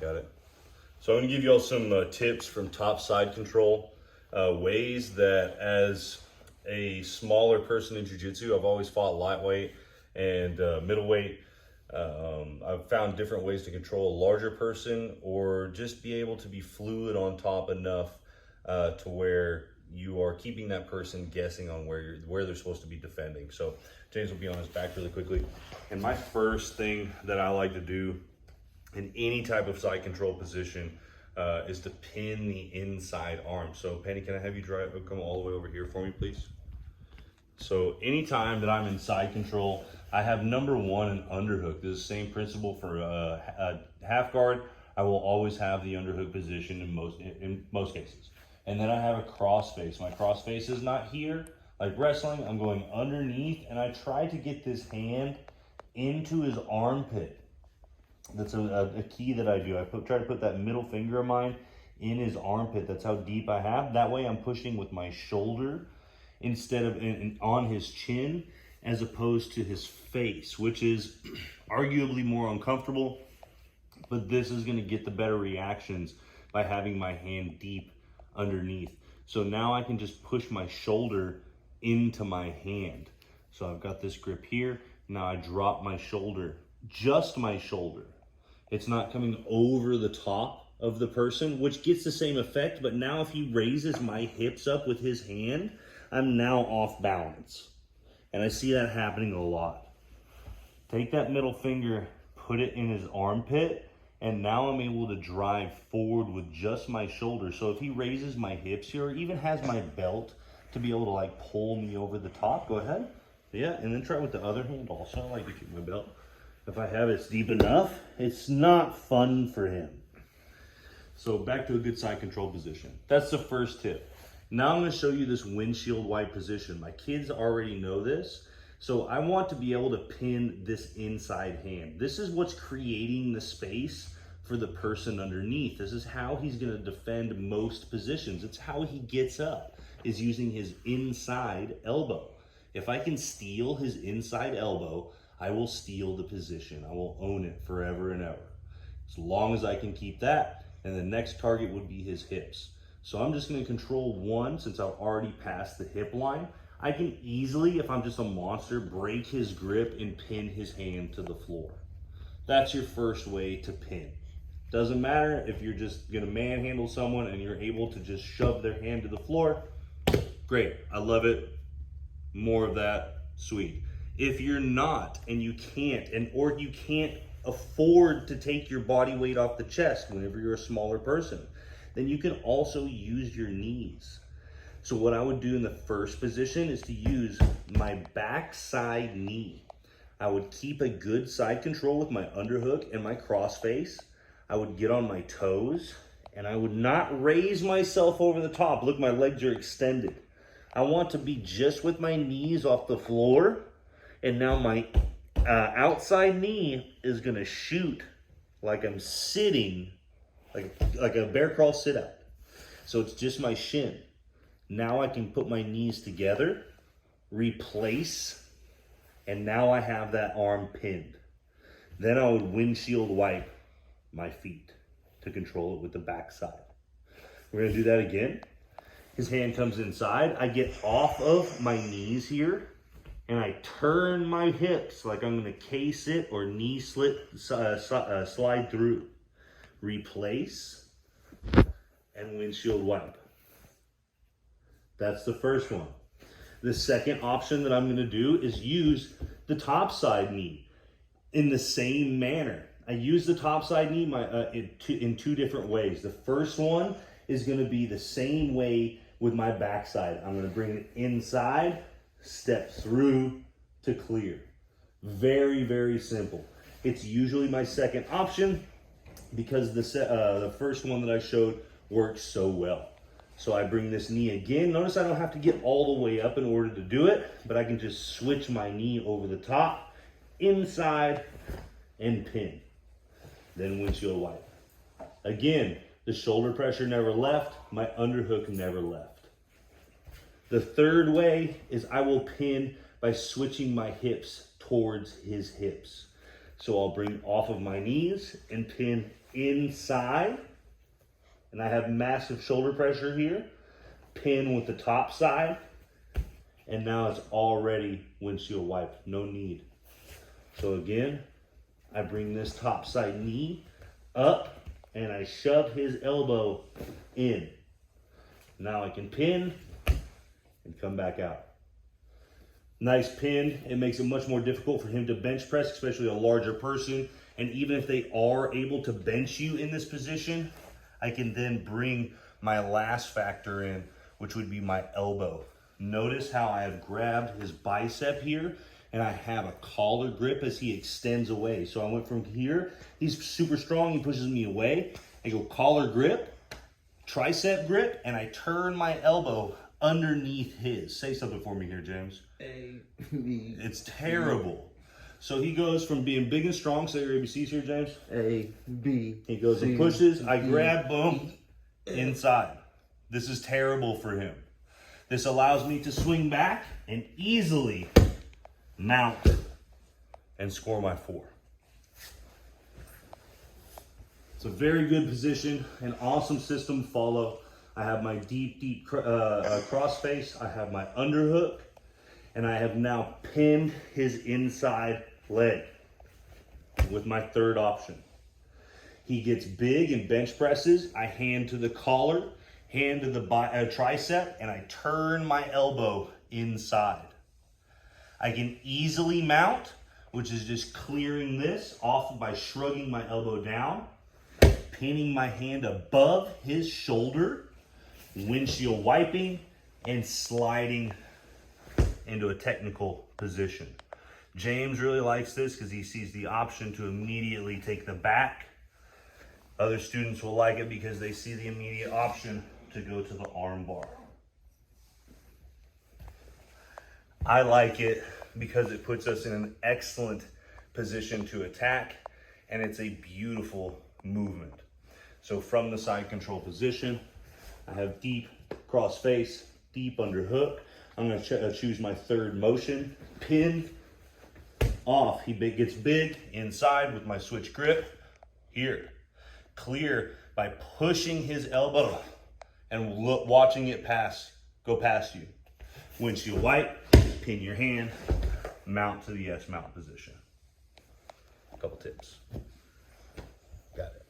at it. So I'm gonna give you all some tips from top side control, ways that as a smaller person in jiu-jitsu, I've always fought lightweight and middleweight. I've found different ways to control a larger person or just be able to be fluid on top enough to where you are keeping that person guessing on where they're supposed to be defending. So James will be on his back really quickly. And my first thing that I like to do in any type of side control position is to pin the inside arm. So Penny, can I have you come all the way over here for me, please? So anytime that I'm in side control, I have number one an underhook. This is the same principle for a half guard. I will always have the underhook position in most cases. And then I have a crossface. My crossface is not here like wrestling. I'm going underneath, and I try to get this hand into his armpit. That's a key that I do. I try to put that middle finger of mine in his armpit. That's how deep I have. That way I'm pushing with my shoulder instead of on his chin, as opposed to his face, which is arguably more uncomfortable, but this is gonna get the better reactions by having my hand deep underneath. So now I can just push my shoulder into my hand. So I've got this grip here. Now I drop my shoulder, just my shoulder. It's not coming over the top of the person, which gets the same effect, but now if he raises my hips up with his hand, I'm now off balance. And I see that happening a lot. Take that middle finger, put it in his armpit, and now I'm able to drive forward with just my shoulder. So if he raises my hips here, or even has my belt to be able to like pull me over the top, go ahead. Yeah, and then try it with the other hand also. I like to keep my belt. If I have it deep enough, it's not fun for him. So back to a good side control position. That's the first tip. Now I'm gonna show you this windshield wipe position. My kids already know this. So I want to be able to pin this inside hand. This is what's creating the space for the person underneath. This is how he's gonna defend most positions. It's how he gets up, is using his inside elbow. If I can steal his inside elbow, I will steal the position. I will own it forever and ever. As long as I can keep that, and the next target would be his hips. So I'm just gonna control one since I've already passed the hip line. I can easily, if I'm just a monster, break his grip and pin his hand to the floor. That's your first way to pin. Doesn't matter if you're just gonna manhandle someone and you're able to just shove their hand to the floor, great, I love it. More of that, sweet. If you're not, and you can't, or you can't afford to take your body weight off the chest whenever you're a smaller person, then you can also use your knees. So what I would do in the first position is to use my backside knee. I would keep a good side control with my underhook and my crossface. I would get on my toes, and I would not raise myself over the top. Look, my legs are extended. I want to be just with my knees off the floor, and now my outside knee is gonna shoot like I'm sitting, like a bear crawl sit out. So it's just my shin. Now I can put my knees together, replace, and now I have that arm pinned. Then I would windshield wipe my feet to control it with the backside. We're gonna do that again. His hand comes inside. I get off of my knees here, and I turn my hips like I'm gonna case it or knee slide through. Replace, and windshield wipe. That's the first one. The second option that I'm gonna do is use the top side knee in the same manner. I use the top side knee in two different ways. The first one is gonna be the same way with my backside. I'm gonna bring it inside, step through to clear. Very, very simple. It's usually my second option because the first one that I showed works so well. So I bring this knee again. Notice I don't have to get all the way up in order to do it, but I can just switch my knee over the top, inside, and pin. Then windshield wipe. Again, the shoulder pressure never left, my underhook never left. The third way is I will pin by switching my hips towards his hips. So I'll bring off of my knees and pin inside. And I have massive shoulder pressure here. Pin with the top side. And now it's already windshield wipe, no need. So again, I bring this top side knee up and I shove his elbow in. Now I can pin and come back out. Nice pin. It makes it much more difficult for him to bench press, especially a larger person. And even if they are able to bench you in this position, I can then bring my last factor in, which would be my elbow. Notice how I have grabbed his bicep here and I have a collar grip as he extends away. So I went from here, he's super strong, he pushes me away. I go collar grip, tricep grip, and I turn my elbow underneath his. Say something for me here, James. A, B. It's terrible. So he goes from being big and strong, say your ABCs here, James. A, B. He goes C, and pushes, I D, grab, boom, inside. This is terrible for him. This allows me to swing back and easily mount and score my 4. It's a very good position, an awesome system to follow. I have my deep cross face. I have my underhook, and I have now pinned his inside leg with my third option. He gets big and bench presses. I hand to the collar, hand to the tricep, and I turn my elbow inside. I can easily mount, which is just clearing this off by shrugging my elbow down, pinning my hand above his shoulder, windshield wiping, and sliding into a technical position. James really likes this because he sees the option to immediately take the back. Other students will like it because they see the immediate option to go to the arm bar. I like it because it puts us in an excellent position to attack, and it's a beautiful movement. So from the side control position, I have deep cross face, deep underhook. I'm going to choose my third motion, pin, off. He gets big inside with my switch grip. Here, clear by pushing his elbow and watching it go past you. Windshield wipe, pin your hand, mount to the S mount position. A couple tips. Got it.